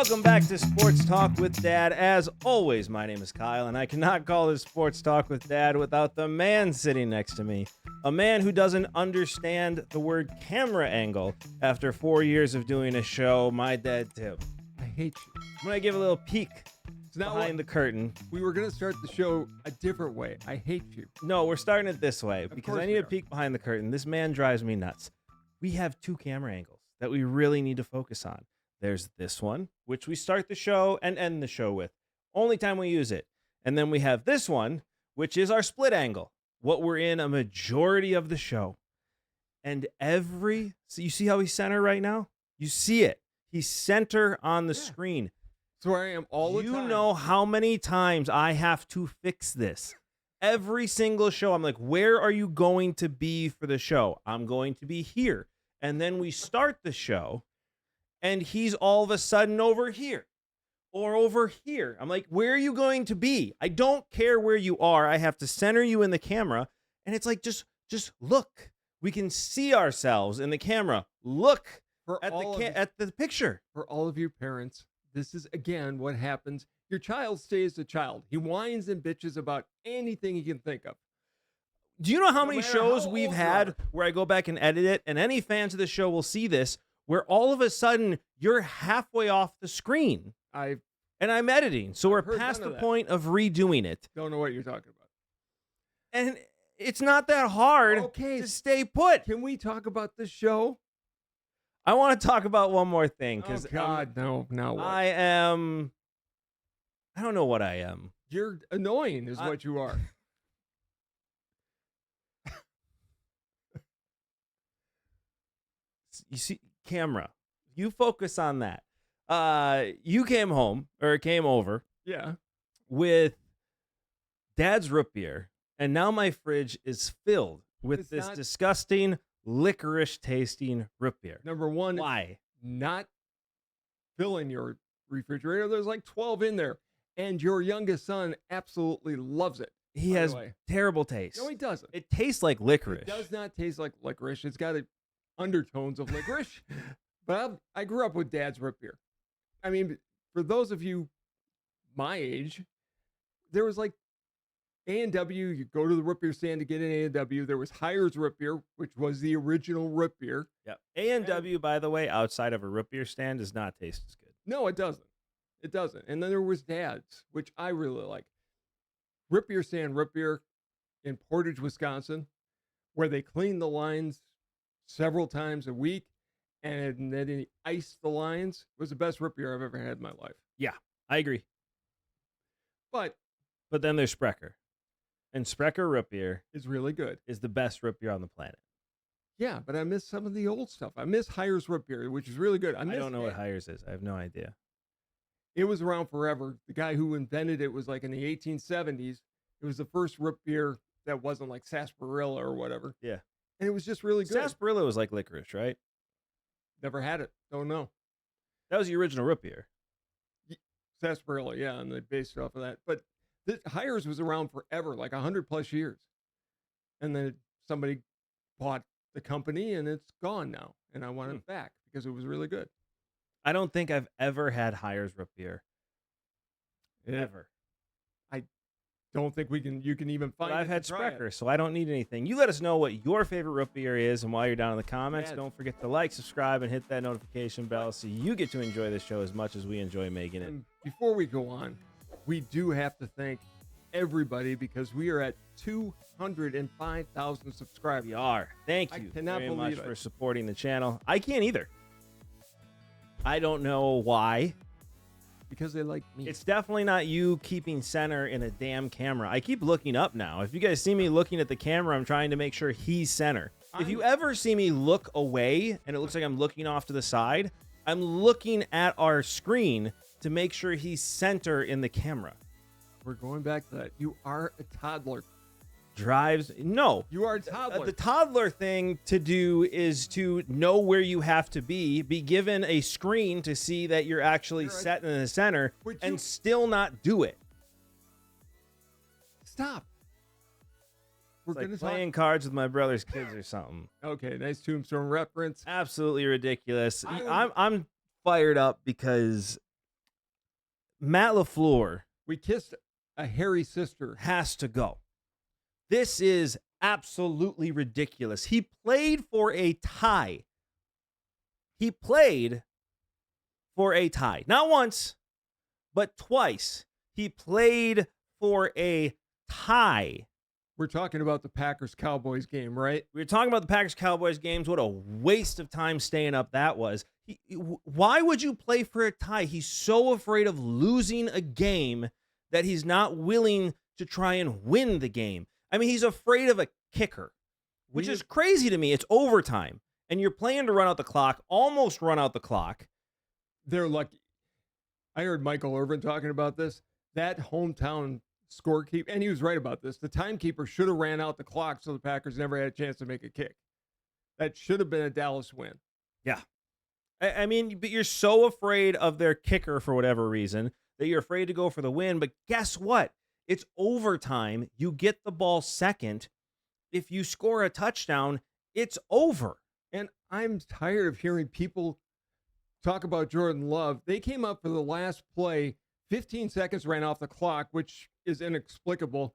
Welcome back to Sports Talk with Dad. As always, my name is Kyle, and I cannot call this Sports Talk with Dad without the man sitting next to me. A man who doesn't understand the word camera angle after 4 years of doing a show, my dad, Tim. I hate you. I'm going to give a little peek behind the curtain. We were going to start the show a different way. I hate you. No, we're starting it this way because I need we a peek behind the curtain. This man drives me nuts. We have two camera angles that we really need to focus on. There's this one, which we start the show and end the show with. Only time we use it. And then we have this one, which is our split angle. What we're in a majority of the show. And so you see how he's center right now? You see it. He's center on the screen. So I am all the time. You know how many times I have to fix this. Every single show, I'm like, where are you going to be for the show? I'm going to be here. And then we start the show, and he's all of a sudden over here or over here. I'm like, where are you going to be? I don't care where you are. I have to center you in the camera. And it's like, just look. We can see ourselves in the camera. Look at the picture. For all of you parents, this is, again, what happens. Your child stays a child. He whines and bitches about anything he can think of. Do you know how many shows we've had where I go back and edit it, and any fans of the show will see this, where all of a sudden you're halfway off the screen and I'm editing. So we're past the point of redoing it. Don't know what you're talking about. And it's not that hard to stay put. Can we talk about this show? I want to talk about one more thing. Oh, God, no. What? I don't know what I am. You're annoying is what you are. You see, camera. You focus on that. You came over. Yeah. With Dad's root beer, and now my fridge is filled with this disgusting licorice tasting root beer. Number one, why not filling your refrigerator? There's like 12 in there, and your youngest son absolutely loves it. He has terrible taste. No, he doesn't. It tastes like licorice. It does not taste like licorice. It's got undertones of licorice. But I grew up with Dad's root beer. I mean, for those of you my age, there was like A&W. You go to the root beer stand to get an A&W. There was Hires root beer, which was the original root beer. Yep. A&W, by the way, outside of a root beer stand does not taste as good. No, it doesn't. It doesn't. And then there was Dad's, which I really like. Root beer stand, root beer in Portage, Wisconsin, where they clean the lines several times a week, and then he iced the lines. It was the best root beer I've ever had in my life. Yeah, I agree. But then there's Sprecher. And Sprecher root beer is really good. Is the best root beer on the planet. Yeah, but I miss some of the old stuff. I miss Hires root beer, which is really good. I don't know what Hires is. I have no idea. It was around forever. The guy who invented it was like in the 1870s. It was the first root beer that wasn't like sarsaparilla or whatever. Yeah. And it was just really good. Sarsaparilla was like licorice, right? Never had it. Don't know. That was the original root beer. Sarsaparilla, yeah, and they based it off of that. But Hires was around forever, like 100+ years. And then somebody bought the company, and it's gone now. And I want it back because it was really good. I don't think I've ever had Hires root beer. Ever. I don't think you can even find it. I've had Sprecher, so I don't need anything. You let us know what your favorite root beer is, and while you're down in the comments, don't forget to like, subscribe, and hit that notification bell so you get to enjoy the show as much as we enjoy making it. And before we go on, we do have to thank everybody because we are at 205,000 subscribers. We are. Thank you very much for supporting the channel. I can't either. I don't know why. Because they like me. It's definitely not you keeping center in a damn camera. I keep looking up now. If you guys see me looking at the camera, I'm trying to make sure he's center. If you ever see me look away and it looks like I'm looking off to the side, I'm looking at our screen to make sure he's center in the camera. We're going back to that. You are a toddler. No. You are a toddler. The toddler thing to do is to know where you have to be given a screen to see that you're actually set in the center, and still not do it. Stop. We're like playing cards with my brother's kids or something. Okay, nice Tombstone reference. Absolutely ridiculous. I'm fired up because Matt LaFleur We kissed a hairy sister. has to go. This is absolutely ridiculous. He played for a tie. He played for a tie. Not once, but twice. He played for a tie. We're talking about the Packers-Cowboys game, right? We were talking about the Packers-Cowboys games. What a waste of time staying up that was. Why would you play for a tie? He's so afraid of losing a game that he's not willing to try and win the game. I mean, he's afraid of a kicker, which is crazy to me. It's overtime, and you're playing to run out the clock, almost run out the clock. They're lucky. I heard Michael Irvin talking about this. That hometown scorekeeper, and he was right about this. The timekeeper should have ran out the clock so the Packers never had a chance to make a kick. That should have been a Dallas win. Yeah. I mean, but you're so afraid of their kicker for whatever reason that you're afraid to go for the win. But guess what? It's overtime. You get the ball second. If you score a touchdown, it's over. And I'm tired of hearing people talk about Jordan Love. They came up for the last play. 15 seconds ran off the clock, which is inexplicable.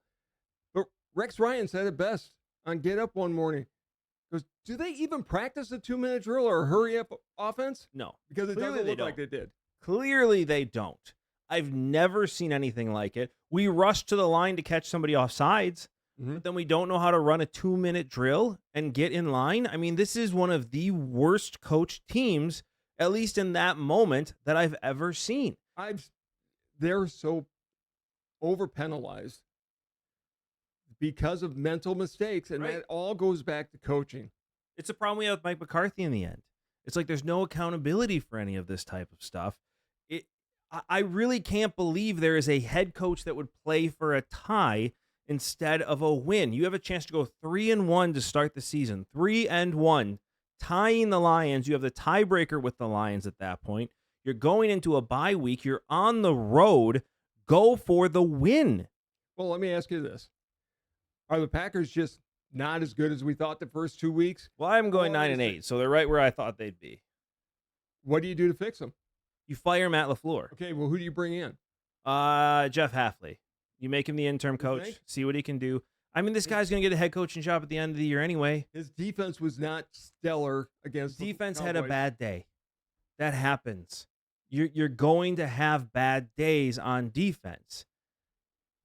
But Rex Ryan said it best on Get Up one morning. He goes, do they even practice a 2-minute drill or a hurry-up offense? No. Because it doesn't look like they did. Clearly they don't. I've never seen anything like it. We rush to the line to catch somebody off sides, but then we don't know how to run a 2-minute drill and get in line. I mean, this is one of the worst coached teams, at least in that moment, that I've ever seen. They're so overpenalized because of mental mistakes, and that all goes back to coaching. It's a problem we have with Mike McCarthy in the end. It's like there's no accountability for any of this type of stuff. I really can't believe there is a head coach that would play for a tie instead of a win. You have a chance to go 3-1 to start the season. 3-1, tying the Lions. You have the tiebreaker with the Lions at that point. You're going into a bye week. You're on the road. Go for the win. Well, let me ask you this. Are the Packers just not as good as we thought the first 2 weeks? Well, I'm going 9-8, so they're right where I thought they'd be. What do you do to fix them? You fire Matt LaFleur. Okay, well, who do you bring in? Jeff Hafley. You make him the interim coach, see what he can do. I mean, this guy's going to get a head coaching job at the end of the year anyway. His defense was not stellar against the defense Cowboys. had a bad day. That happens. You're going to have bad days on defense.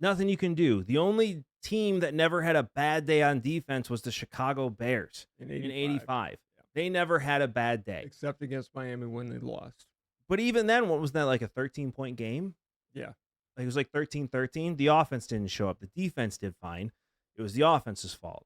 Nothing you can do. The only team that never had a bad day on defense was the Chicago Bears in 85. Yeah. They never had a bad day. Except against Miami when they lost. But even then, what was that, like a 13-point game? Yeah. It was like 13-13. The offense didn't show up. The defense did fine. It was the offense's fault.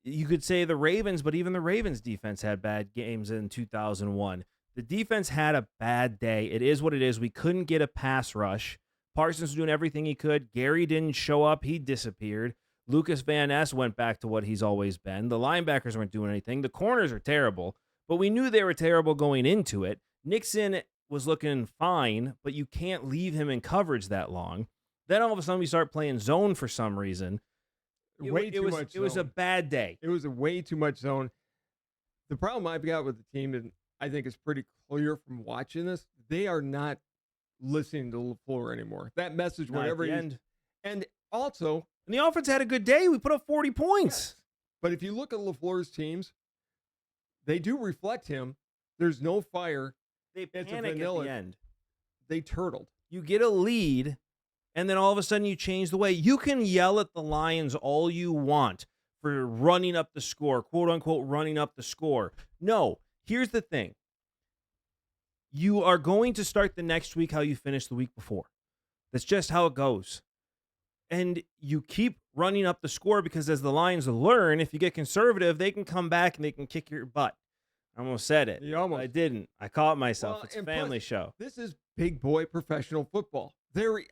You could say the Ravens, but even the Ravens' defense had bad games in 2001. The defense had a bad day. It is what it is. We couldn't get a pass rush. Parsons was doing everything he could. Gary didn't show up. He disappeared. Lucas Van Ness went back to what he's always been. The linebackers weren't doing anything. The corners are terrible, but we knew they were terrible going into it. Nixon was looking fine, but you can't leave him in coverage that long. Then all of a sudden we start playing zone for some reason. It was a bad day. It was a way too much zone. The problem I've got with the team, and I think it's pretty clear from watching this, they are not listening to LaFleur anymore. That message, whatever he is. And also, and the offense had a good day. We put up 40 points. Yes. But if you look at LaFleur's teams, they do reflect him. There's no fire. They panic at the end. They turtled. You get a lead, and then all of a sudden you change the way. You can yell at the Lions all you want for running up the score, quote unquote, running up the score. No, here's the thing. You are going to start the next week how you finished the week before. That's just how it goes. And you keep running up the score because as the Lions learn, if you get conservative, they can come back and they can kick your butt. I almost said it. I didn't. I caught myself. Well, it's a family show. This is big boy professional football.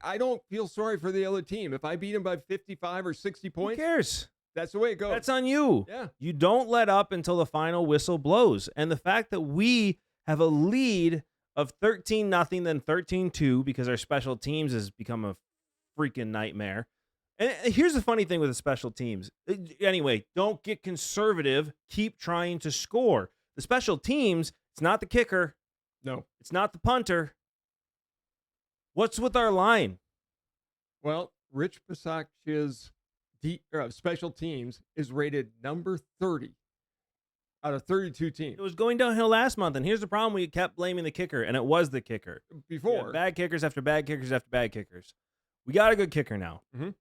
I don't feel sorry for the other team. If I beat them by 55 or 60 points, who cares? That's the way it goes. That's on you. Yeah. You don't let up until the final whistle blows. And the fact that we have a lead of 13-0, then 13-2, because our special teams has become a freaking nightmare. And here's the funny thing with the special teams. Anyway, don't get conservative. Keep trying to score. The special teams, it's not the kicker. No. It's not the punter. What's with our line? Well, Rich Bisaccia's special teams is rated number 30 out of 32 teams. It was going downhill last month, and here's the problem. We kept blaming the kicker, and it was the kicker. Before. Bad kickers after bad kickers after bad kickers. We got a good kicker now. Mhm.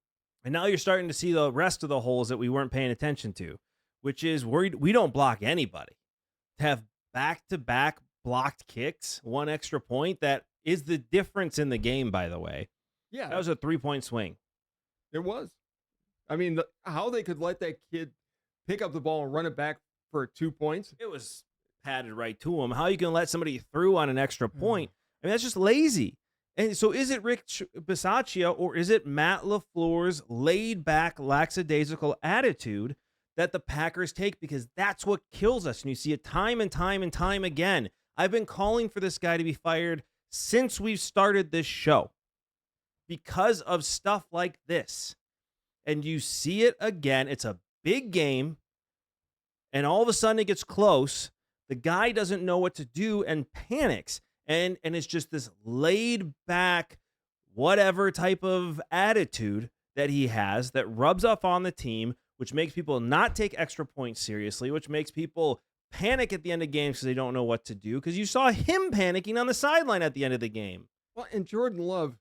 And now you're starting to see the rest of the holes that we weren't paying attention to, which is we don't block anybody. To have back-to-back blocked kicks, one extra point, that is the difference in the game, by the way. Yeah. That was a 3-point swing. It was. I mean, how they could let that kid pick up the ball and run it back for 2 points. It was padded right to him. How you can let somebody through on an extra point? I mean, that's just lazy. And so is it Rich Bisaccia or is it Matt LaFleur's laid-back, lackadaisical attitude that the Packers take? Because that's what kills us. And you see it time and time and time again. I've been calling for this guy to be fired since we've started this show because of stuff like this. And you see it again. It's a big game. And all of a sudden it gets close. The guy doesn't know what to do and panics. And it's just this laid back, whatever type of attitude that he has that rubs off on the team, which makes people not take extra points seriously, which makes people panic at the end of games because they don't know what to do. Because you saw him panicking on the sideline at the end of the game. Well, and Jordan Love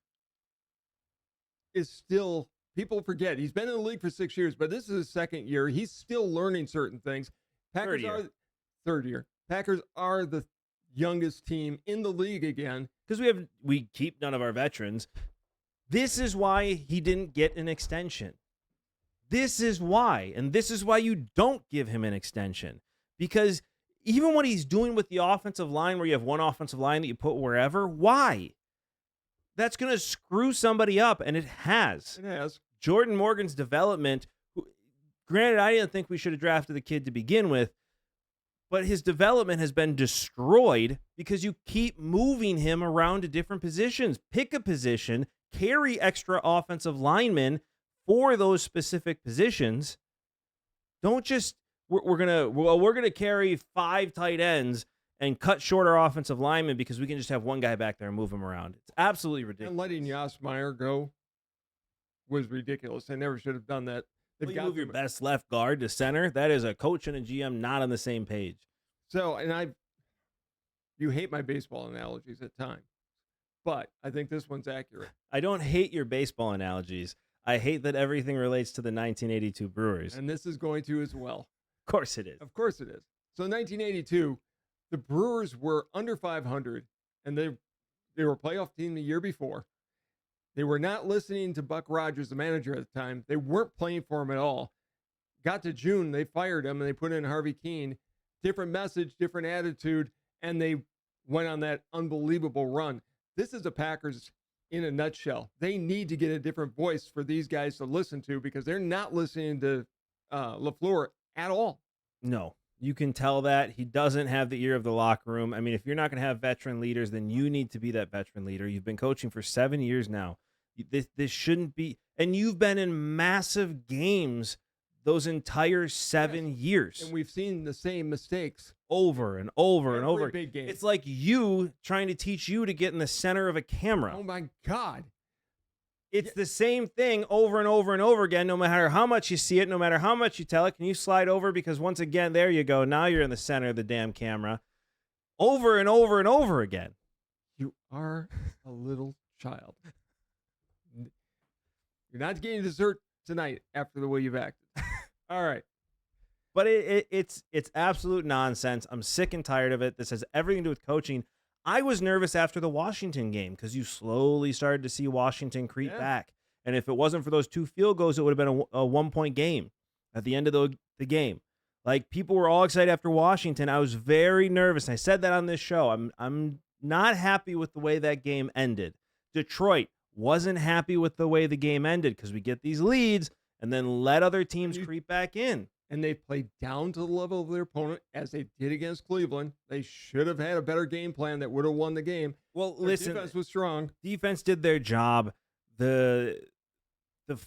is still, people forget, he's been in the league for 6 years, but this is his second year. He's still learning certain things. Third year. Packers are the youngest team in the league again. Because we keep none of our veterans. This is why he didn't get an extension. This is why. And this is why you don't give him an extension. Because even what he's doing with the offensive line, where you have one offensive line that you put wherever, why? That's going to screw somebody up, and it has. It has. Jordan Morgan's development, granted, I didn't think we should have drafted the kid to begin with, but his development has been destroyed because you keep moving him around to different positions. Pick a position, carry extra offensive linemen for those specific positions. Don't just we're gonna carry 5 tight ends and cut shorter offensive linemen because we can just have one guy back there and move him around. It's absolutely ridiculous. And letting Yas Meyer go was ridiculous. They never should have done that. Well, you move your best left guard to center. That is a coach and a GM not on the same page. So, and you hate my baseball analogies at times, but I think this one's accurate. I don't hate your baseball analogies. I hate that everything relates to the 1982 Brewers. And this is going to as well. Of course it is. Of course it is. So in 1982, the Brewers were under 500, and they were a playoff team the year before. They were not listening to Buck Rogers, the manager at the time. They weren't playing for him at all. Got to June, they fired him, and they put in Harvey Keene. Different message, different attitude, and they went on that unbelievable run. This is the Packers in a nutshell. They need to get a different voice for these guys to listen to because they're not listening to LaFleur at all. No, you can tell that. He doesn't have the ear of the locker room. I mean, if you're not going to have veteran leaders, then you need to be that veteran leader. You've been coaching for 7 years now. This shouldn't be, and you've been in massive games those entire 7 years. And we've seen the same mistakes over and over and over. Big game. It's like you trying to teach you to get in the center of a camera. Oh my God. It's the same thing over and over and over again, no matter how much you see it, no matter how much you tell it. Can you slide over? Because once again, there you go. Now you're in the center of the damn camera. Over and over and over again. You are a little child. You're not getting dessert tonight after the way you've acted. All right. But it's absolute nonsense. I'm sick and tired of it. This has everything to do with coaching. I was nervous after the Washington game because you slowly started to see Washington creep back. And if it wasn't for those 2 field goals, it would have been a 1-point game at the end of the game. Like, people were all excited after Washington. I was very nervous. I said that on this show. I'm not happy with the way that game ended. Detroit wasn't happy with the way the game ended because we get these leads and then let other teams creep back in. And they played down to the level of their opponent as they did against Cleveland. They should have had a better game plan that would have won the game. Well, listen, defense was strong. Defense did their job. The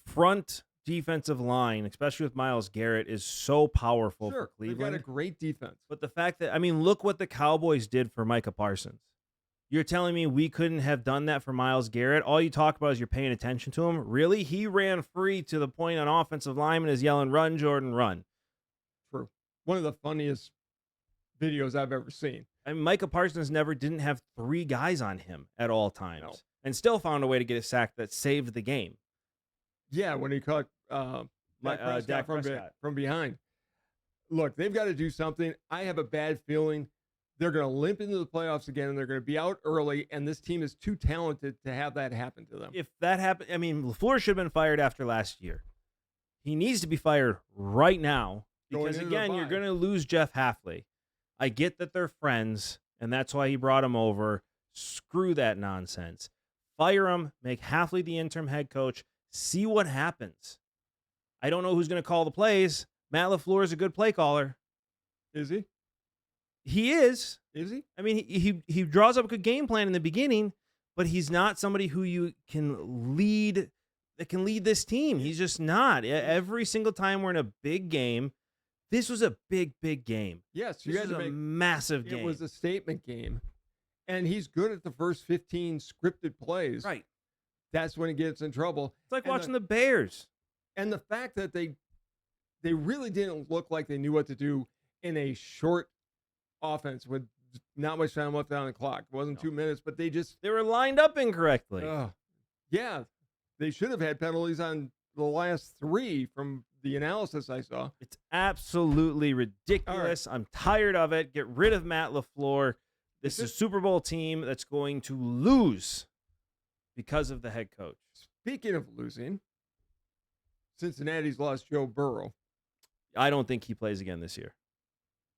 front defensive line, especially with Myles Garrett, is so powerful for Cleveland. They've got a great defense. But the fact that, I mean, look what the Cowboys did for Micah Parsons. You're telling me we couldn't have done that for Myles Garrett? All you talk about is you're paying attention to him. Really? He ran free to the point on offensive lineman is yelling, "Run, Jordan, run." True. One of the funniest videos I've ever seen. I mean, Micah Parsons didn't have 3 guys on him at all times, No. and still found a way to get a sack that saved the game. Yeah, when he caught Dak Prescott from behind. Look, they've got to do something. I have a bad feeling they're going to limp into the playoffs again, and they're going to be out early, and this team is too talented to have that happen to them. If that happened, I mean, LaFleur should have been fired after last year. He needs to be fired right now because, again, you're going to lose Jeff Hafley. I get that they're friends, and that's why he brought him over. Screw that nonsense. Fire him, make Hafley the interim head coach, see what happens. I don't know who's going to call the plays. Matt LaFleur is a good play caller. Is he? He is. Is he? I mean, he draws up a good game plan in the beginning, but he's not somebody who you can lead, that can lead this team. He's just not. Every single time we're in a big game, this was a big game. Yes, this was a massive game. It was a statement game, and he's good at the first 15 scripted plays. Right. That's when he gets in trouble. It's like watching the Bears. And the fact that they really didn't look like they knew what to do in a short offense with not much time left on the clock. It wasn't 2 minutes, but they were lined up incorrectly. Yeah, they should have had penalties on the last 3 from the analysis I saw. It's absolutely ridiculous. Right. I'm tired of it. Get rid of Matt LaFleur. This is a Super Bowl team that's going to lose because of the head coach. Speaking of losing, Cincinnati's lost Joe Burrow. I don't think he plays again this year.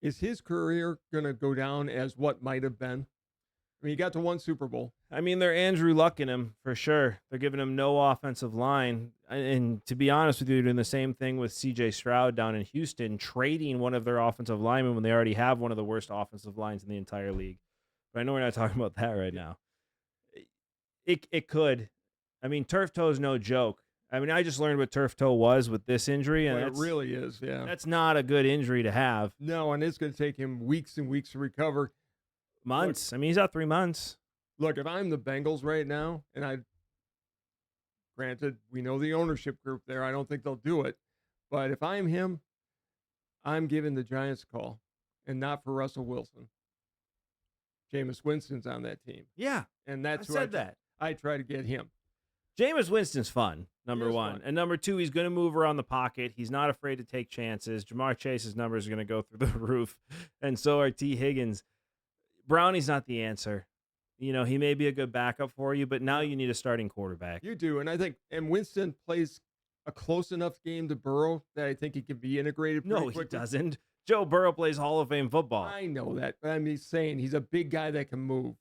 Is his career going to go down as what might have been? I mean, he got to 1 Super Bowl. I mean, they're Andrew Lucking him for sure. They're giving him no offensive line. And to be honest with you, they're doing the same thing with C.J. Stroud down in Houston, trading one of their offensive linemen when they already have one of the worst offensive lines in the entire league. But I know we're not talking about that right now. It could. I mean, turf toe is no joke. I mean, I just learned what turf toe was with this injury, and it really is. Yeah, that's not a good injury to have. No, and it's going to take him weeks and weeks to recover. Months. I mean, he's out 3 months. Look, if I'm the Bengals right now, and granted, we know the ownership group there. I don't think they'll do it, but if I'm him, I'm giving the Giants a call, and not for Russell Wilson. Jameis Winston's on that team. Yeah, and that's who I try to get him. Jameis Winston's fun, number 1. And number 2, he's going to move around the pocket. He's not afraid to take chances. Jamar Chase's numbers are going to go through the roof, and so are T. Higgins. Brownie's not the answer. You know, he may be a good backup for you, but now you need a starting quarterback. You do, and I think Winston plays a close enough game to Burrow that I think he can be integrated pretty quickly. He doesn't. Joe Burrow plays Hall of Fame football. I know that, but I'm just saying he's a big guy that can move.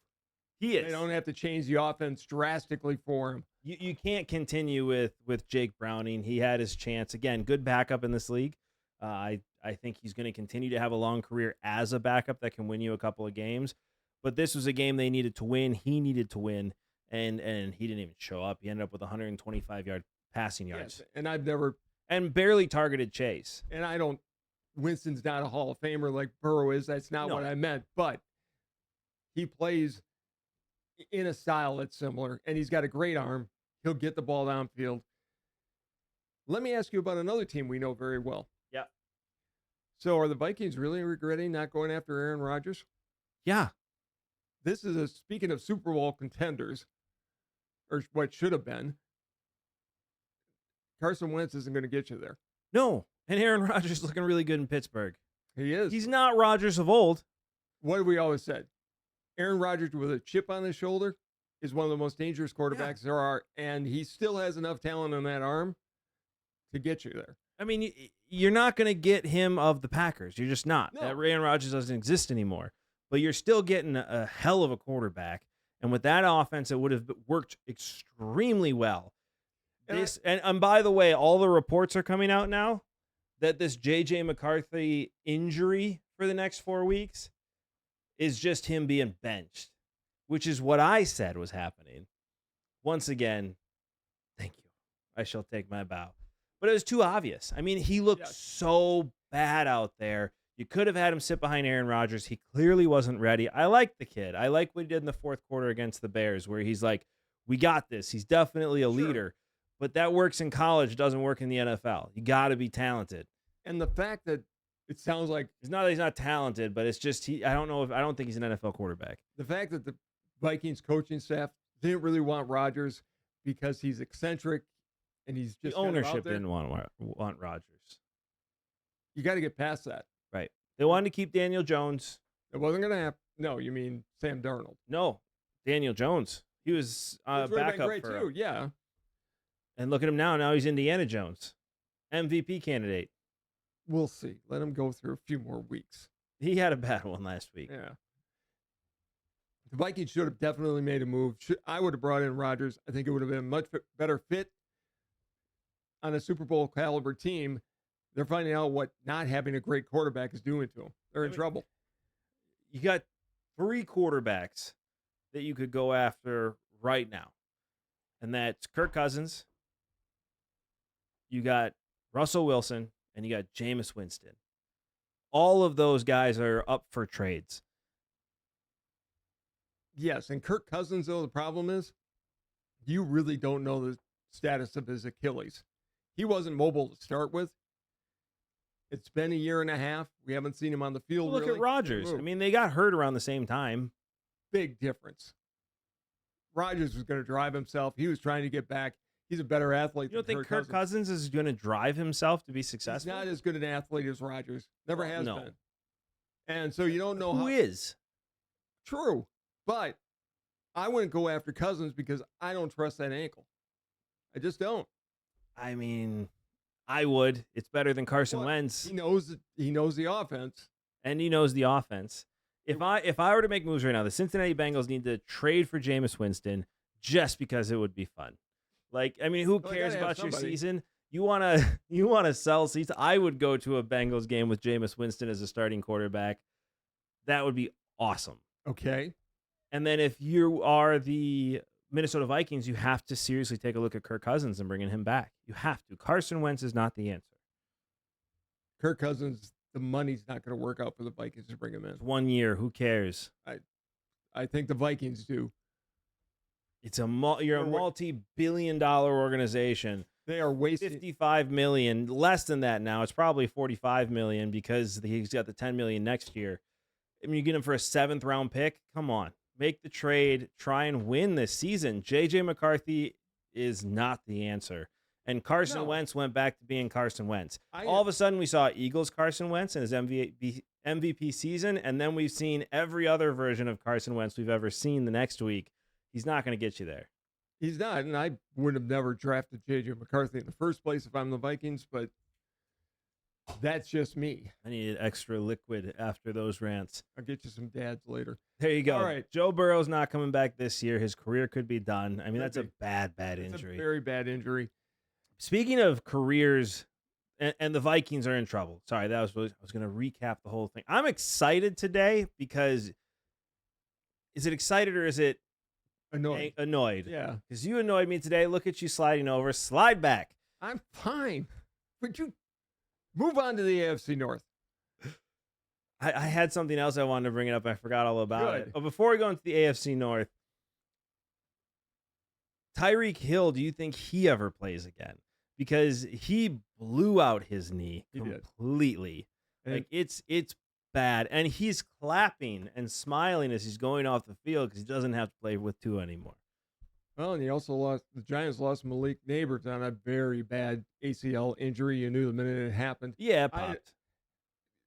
He is. They don't have to change the offense drastically for him. You can't continue with Jake Browning. He had his chance. Again, good backup in this league. I think he's going to continue to have a long career as a backup that can win you a couple of games. But this was a game they needed to win. He needed to win, and he didn't even show up. He ended up with 125-yard passing yards. Yes, and barely targeted Chase. And Winston's not a Hall of Famer like Burrow is. That's not what I meant. But he plays in a style that's similar, and he's got a great arm. He'll get the ball downfield. Let me ask you about another team we know very well. Yeah. So are the Vikings really regretting not going after Aaron Rodgers? Yeah. This is speaking of Super Bowl contenders, or what should have been, Carson Wentz isn't going to get you there. No. And Aaron Rodgers is looking really good in Pittsburgh. He is. He's not Rodgers of old. What have we always said? Aaron Rodgers with a chip on his shoulder is one of the most dangerous quarterbacks there are, and he still has enough talent on that arm to get you there. I mean, you're not going to get him of the Packers. You're just not. No. That Aaron Rodgers doesn't exist anymore. But you're still getting a hell of a quarterback. And with that offense, it would have worked extremely well. And by the way, all the reports are coming out now that this J.J. McCarthy injury for the next 4 weeks is just him being benched, which is what I said was happening. Once again, thank you. I shall take my bow. But it was too obvious. I mean, he looked so bad out there. You could have had him sit behind Aaron Rodgers. He clearly wasn't ready. I like the kid. I like what he did in the fourth quarter against the Bears, where he's like, we got this. He's definitely a leader. But that works in college, doesn't work in the NFL. You got to be talented. And the fact that it sounds like it's not that he's not talented, but it's just I don't think he's an NFL quarterback. The fact that the Vikings coaching staff didn't really want Rodgers because he's eccentric and he's just the ownership didn't want Rodgers. You got to get past that. Right. They wanted to keep Daniel Jones. It wasn't going to happen. No, you mean Sam Darnold. No, Daniel Jones. He was backup great for too. Yeah. And look at him now. Now he's Indiana Jones, MVP candidate. We'll see. Let him go through a few more weeks. He had a bad one last week. Yeah. The Vikings should have definitely made a move. I would have brought in Rodgers. I think it would have been a much better fit on a Super Bowl caliber team. They're finding out what not having a great quarterback is doing to them. They're in trouble. You got 3 quarterbacks that you could go after right now. And that's Kirk Cousins. You got Russell Wilson. And you got Jameis Winston. All of those guys are up for trades. Yes, and Kirk Cousins, though, the problem is you really don't know the status of his Achilles. He wasn't mobile to start with. It's been a year and a half. We haven't seen him on the field. Well, look at Rodgers. I mean, they got hurt around the same time. Big difference. Rodgers was going to drive himself. He was trying to get back. He's a better athlete. You don't think Kirk Cousins is going to drive himself to be successful? He's not as good an athlete as Rodgers. Never has been. And so you don't know who is. True. But I wouldn't go after Cousins because I don't trust that ankle. I just don't. I mean, I would. It's better than Carson Wentz. He knows the offense. And he knows the offense. If I were to make moves right now, the Cincinnati Bengals need to trade for Jameis Winston just because it would be fun. Like, I mean, who cares about your season? You wanna sell seats? I would go to a Bengals game with Jameis Winston as a starting quarterback. That would be awesome. Okay. And then if you are the Minnesota Vikings, you have to seriously take a look at Kirk Cousins and bringing him back. You have to. Carson Wentz is not the answer. Kirk Cousins, the money's not going to work out for the Vikings to bring him in. It's 1 year. Who cares? I think the Vikings do. It's you're a multi-billion-dollar organization. They are wasting $55 million, less than that now. It's probably $45 million because he's got the $10 million next year. I mean, you get him for a 7th-round pick. Come on, make the trade. Try and win this season. J.J. McCarthy is not the answer, and Carson Wentz went back to being Carson Wentz. All of a sudden, we saw Eagles Carson Wentz in his MVP season, and then we've seen every other version of Carson Wentz we've ever seen the next week. He's not going to get you there. He's not, and I would have never drafted J.J. McCarthy in the first place if I'm the Vikings, but that's just me. I needed extra liquid after those rants. I'll get you some dads later. There you go. All right. Joe Burrow's not coming back this year. His career could be done. I mean, that's a bad injury. A very bad injury. Speaking of careers, and the Vikings are in trouble. Sorry, I was going to recap the whole thing. I'm excited today because is it excited or is it annoyed? Yeah. Because you annoyed me today. Look at you sliding over. Slide back. I'm fine. Would you move on to the AFC North? I had something else I wanted to bring it up. I forgot all about it. But before we go into the AFC North, Tyreek Hill, do you think he ever plays again? Because he blew out his knee completely. Like it's bad. And he's clapping and smiling as he's going off the field because he doesn't have to play with Tua anymore. Well, and the Giants lost Malik Neighbors on a very bad ACL injury. You knew the minute it happened. Yeah, it popped.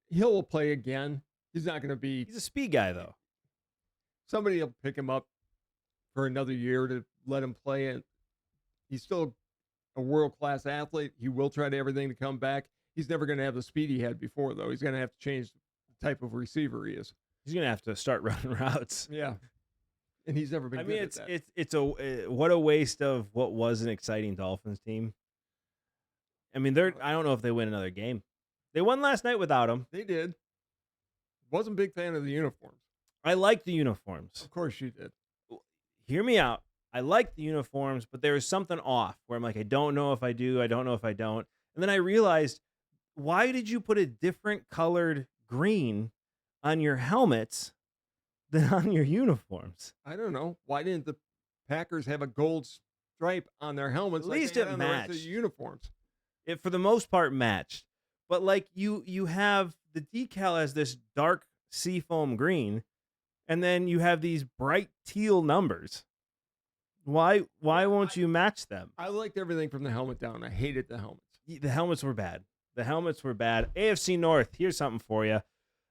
Hill will play again. He's not going to be. He's a speed guy, though. Somebody will pick him up for another year to let him play. And he's still a world-class athlete. He will try to everything to come back. He's never going to have the speed he had before, though. He's going to have to change the type of receiver he is. He's going to have to start running routes. Yeah. And he's never been good at that. It's what a waste of what was an exciting Dolphins team. I mean, I don't know if they win another game. They won last night without him. They did. Wasn't a big fan of the uniforms. I like the uniforms. Of course you did. Hear me out. I like the uniforms, but there was something off where I'm like, I don't know if I do. I don't know if I don't. And then I realized, why did you put a different colored green on your helmets than on your uniforms? I don't know. Why didn't the Packers have a gold stripe on their helmets? At like least they had it on the rest of the matched. uniforms. It for the most part matched. But like you have the decal as this dark seafoam green, and then you have these bright teal numbers. Why won't you match them? I liked everything from the helmet down. I hated the helmets. The helmets were bad. The helmets were bad. AFC North, here's something for you.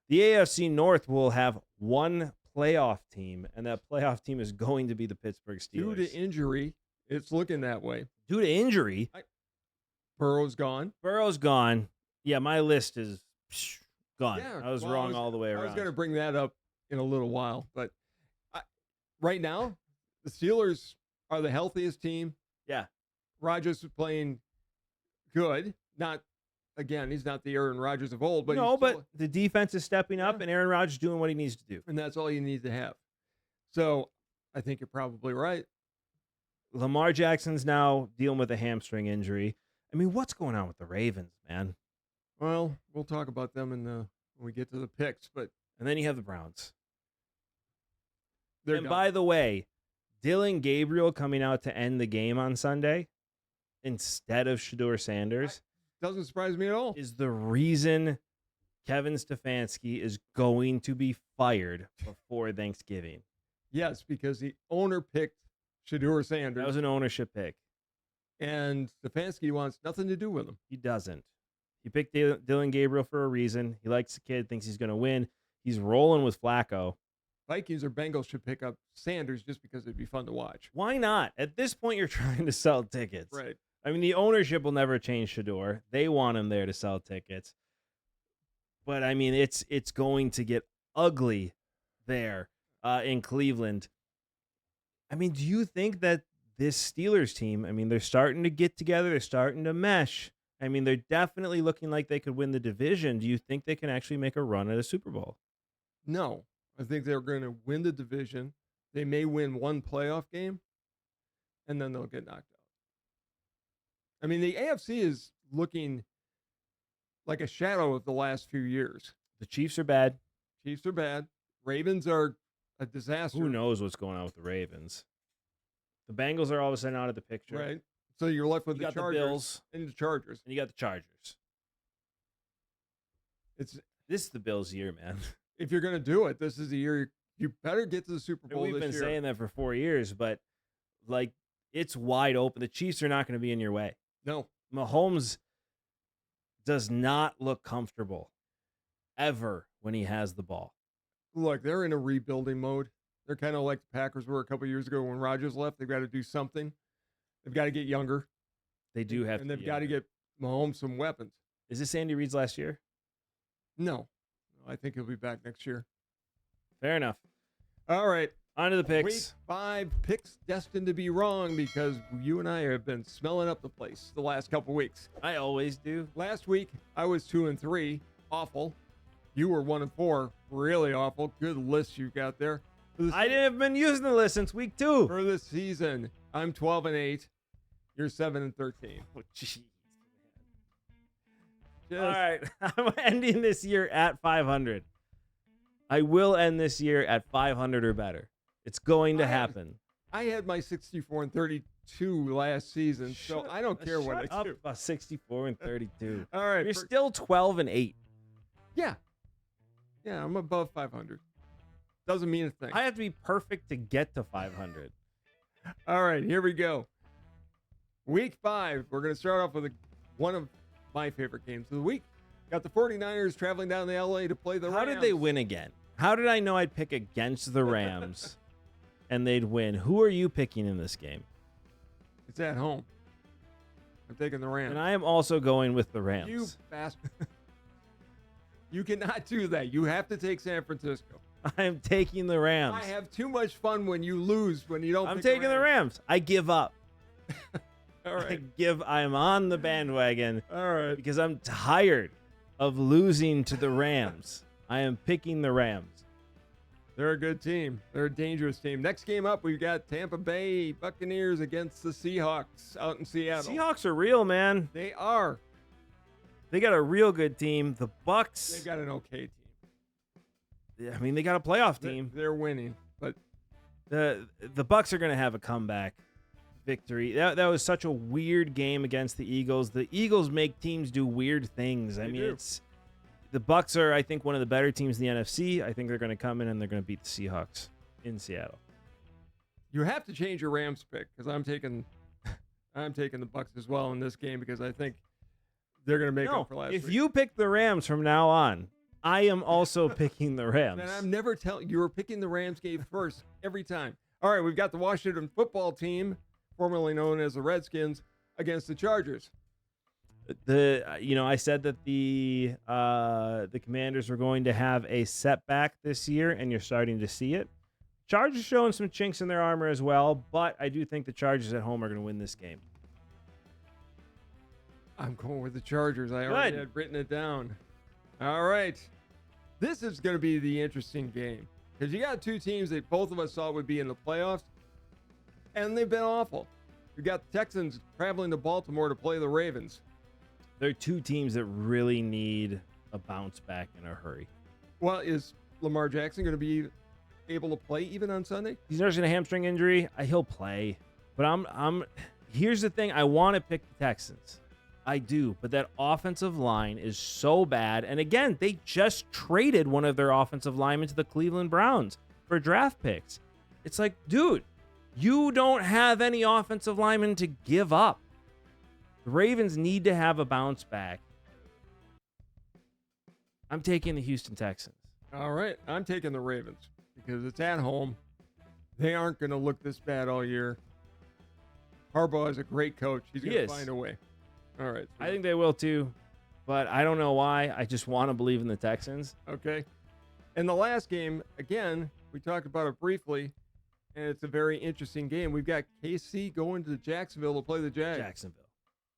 The AFC North will have one playoff team, and that playoff team is going to be the Pittsburgh Steelers. Due to injury, it's looking that way. Due to injury, Burrow's gone. Burrow's gone. Yeah, my list is gone. Yeah, I was wrong all the way around. I was going to bring that up in a little while, but right now, the Steelers are the healthiest team. Yeah. Rodgers is playing good. Not, again, he's not the Aaron Rodgers of old, but but the defense is stepping up, and Aaron Rodgers doing what he needs to do. And that's all you need to have. So I think you're probably right. Lamar Jackson's now dealing with a hamstring injury. I mean, what's going on with the Ravens, man? Well, we'll talk about them when we get to the picks, but and then you have the Browns. And done. By the way, Dylan Gabriel coming out to end the game on Sunday instead of Shedeur Sanders doesn't surprise me at all. Is the reason Kevin Stefanski is going to be fired before Thanksgiving. Yes, because the owner picked Shedeur Sanders. That was an ownership pick. And Stefanski wants nothing to do with him. He doesn't. He picked Dylan Gabriel for a reason. He likes the kid, thinks he's going to win. He's rolling with Flacco. Vikings or Bengals should pick up Sanders just because it'd be fun to watch. Why not? At this point, you're trying to sell tickets. Right. I mean, the ownership will never change Shedeur. They want him there to sell tickets. But, I mean, it's going to get ugly there in Cleveland. I mean, do you think that this Steelers team, I mean, they're starting to get together. They're starting to mesh. I mean, they're definitely looking like they could win the division. Do you think they can actually make a run at a Super Bowl? No. I think they're going to win the division. They may win one playoff game, and then they'll get knocked out. I mean, the AFC is looking like a shadow of the last few years. The Chiefs are bad. Chiefs are bad. Ravens are a disaster. Who knows what's going on with the Ravens? The Bengals are all of a sudden out of the picture. Right. So you're left with the Chargers the Bills and the Chargers. And you got the Chargers. This is the Bills' year, man. If you're going to do it, this is the year you better get to the Super Bowl this year. We've been saying that for 4 years, but like it's wide open. The Chiefs are not going to be in your way. No. Mahomes does not look comfortable ever when he has the ball. Look, they're in a rebuilding mode. They're kind of like the Packers were a couple years ago when Rodgers left. They've got to do something. They've got to get younger. They do have and to. And they've got to get Mahomes some weapons. Is this Andy Reid's last year? No. I think he'll be back next year. Fair enough. All right. On to the picks. Week 5 picks destined to be wrong because you and I have been smelling up the place the last couple weeks. I always do. Last week, I was 2-3. Awful. You were 1-4. Really awful. Good list you got there. I have been using the list since week 2. For this season, I'm 12-8. You're 7-13. Oh, jeez. All right. I'm ending this year at 500. I will end this year at 500 or better. It's going to happen. I had my 64-32 last season, so I don't care what I do. 64-32. All right. You're still 12-8. Yeah. Yeah, I'm above 500. Doesn't mean a thing. I have to be perfect to get to 500. All right, here we go. Week 5. We're going to start off with one of my favorite games of the week. Got the 49ers traveling down to LA to play the Rams. How did they win again? How did I know I'd pick against the Rams and they'd win? Who are you picking in this game? It's at home. I'm taking the Rams. And I am also going with the Rams. You bastard. You cannot do that. You have to take San Francisco. I am taking the Rams. I have too much fun when you lose, when you don't I'm pick taking the Rams. I give up. All right. I'm on the bandwagon. All right. Because I'm tired of losing to the Rams. I am picking the Rams. They're a good team. They're a dangerous team. Next game up, we've got Tampa Bay Buccaneers against the Seahawks out in Seattle. Seahawks are real, man. They are. They got a real good team. The Bucks. They've got an okay team. I mean, they got a playoff team. They're winning, but The Bucs are going to have a comeback victory. That was such a weird game against the Eagles. The Eagles make teams do weird things. I mean, the Bucs are, I think, one of the better teams in the NFC. I think they're going to come in and they're going to beat the Seahawks in Seattle. you have to change your Rams pick because I'm taking the Bucs as well in this game because I think they're going to make up for last week. If you pick the Rams from now on, I am also picking the Rams. And I'm never telling you were picking the Rams game first every time. All right, we've got the Washington football team, formerly known as the Redskins, against the Chargers. I said that the Commanders were going to have a setback this year, and you're starting to see it. Chargers showing some chinks in their armor as well, but I do think the Chargers at home are going to win this game. I'm going with the Chargers. I already had written it down. All right. This is going to be the interesting game because you got two teams that both of us thought would be in the playoffs, and they've been awful. You got the Texans traveling to Baltimore to play the Ravens. They're two teams that really need a bounce back in a hurry. Well, is Lamar Jackson going to be able to play even on Sunday? He's nursing a hamstring injury. He'll play. But here's the thing. I want to pick the Texans. I do. But that offensive line is so bad. And again, they just traded one of their offensive linemen to the Cleveland Browns for draft picks. It's like, dude, you don't have any offensive linemen to give up. The Ravens need to have a bounce back. I'm taking the Houston Texans. All right. I'm taking the Ravens because it's at home. They aren't going to look this bad all year. Harbaugh is a great coach. He's going to find a way. All right. I think they will too, but I don't know why. I just want to believe in the Texans. Okay. And the last game, again, we talked about it briefly, and it's a very interesting game. We've got KC going to Jacksonville to play the Jags. Jacksonville.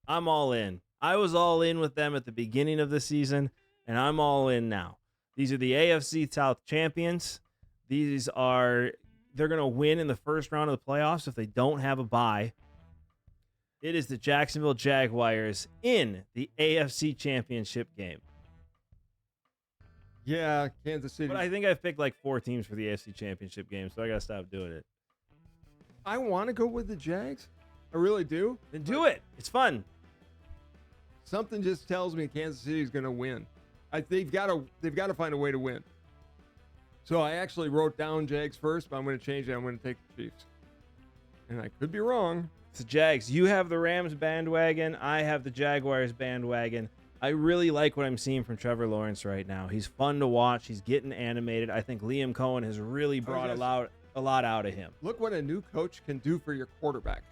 I'm all in. I was all in with them at the beginning of the season, and I'm all in now. These are the AFC South champions. They're going to win in the first round of the playoffs if they don't have a bye. It is the Jacksonville Jaguars in the AFC Championship game. Yeah, Kansas City. But I think I've picked like 4 teams for the AFC Championship game, so I got to stop doing it. I want to go with the Jags. I really do. Then do it. It's fun. Something just tells me Kansas City is going to win. They've got to find a way to win. So I actually wrote down Jags first, but I'm going to change it. I'm going to take the Chiefs. And I could be wrong. It's the Jags. You have the Rams bandwagon. I have the Jaguars bandwagon. I really like what I'm seeing from Trevor Lawrence right now. He's fun to watch. He's getting animated. I think Liam Cohen has really brought a lot out of him. Look what a new coach can do for your quarterback.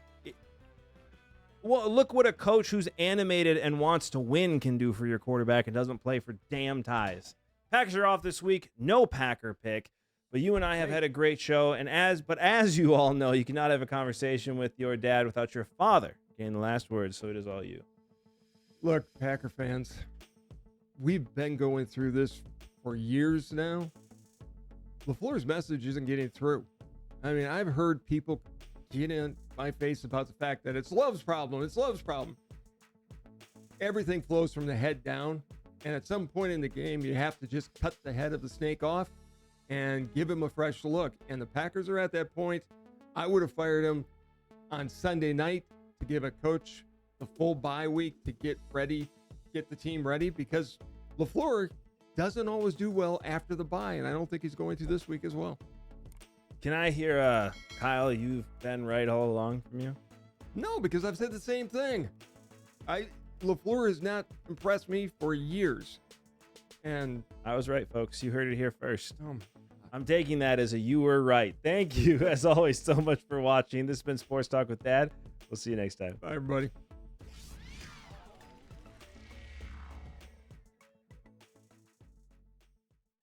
Well, look what a coach who's animated and wants to win can do for your quarterback and doesn't play for damn ties. Packers are off this week. No Packer pick. But you and I have had a great show. And as you all know, you cannot have a conversation with your dad without your father getting the last word. So it is all you. Look, Packer fans, we've been going through this for years now. LaFleur's message isn't getting through. I mean, I've heard people get in my face about the fact that it's Love's problem. It's Love's problem. Everything flows from the head down. And at some point in the game, you have to just cut the head of the snake off and give him a fresh look. And the Packers are at that point. I would have fired him on Sunday night to give a coach the full bye week to get the team ready, because LaFleur doesn't always do well after the bye, and I don't think he's going to this week as well. Can I hear, Kyle, you've been right all along from you? No, because I've said the same thing. LaFleur has not impressed me for years. And I was right, folks. You heard it here first. I'm taking that as a you were right. Thank you, as always, so much for watching. This has been Sports Talk with Dad. We'll see you next time. Bye, everybody.